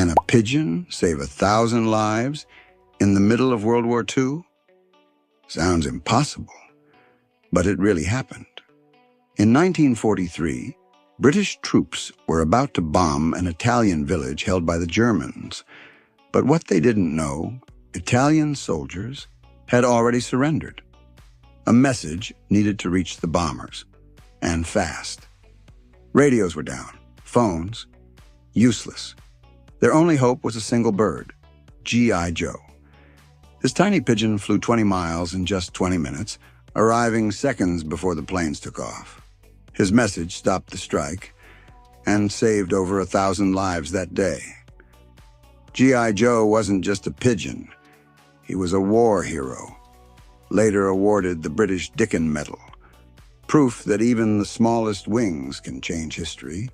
Can a pigeon save 1,000 lives in the middle of World War II? Sounds impossible, but it really happened. In 1943, British troops were about to bomb an Italian village held by the Germans. But what they didn't know, Italian soldiers had already surrendered. A message needed to reach the bombers, and fast. Radios were down, phones useless. Their only hope was a single bird, G.I. Joe. This tiny pigeon flew 20 miles in just 20 minutes, arriving seconds before the planes took off. His message stopped the strike and saved over 1,000 lives that day. G.I. Joe wasn't just a pigeon. He was a war hero, later awarded the British Dicken Medal, proof that even the smallest wings can change history.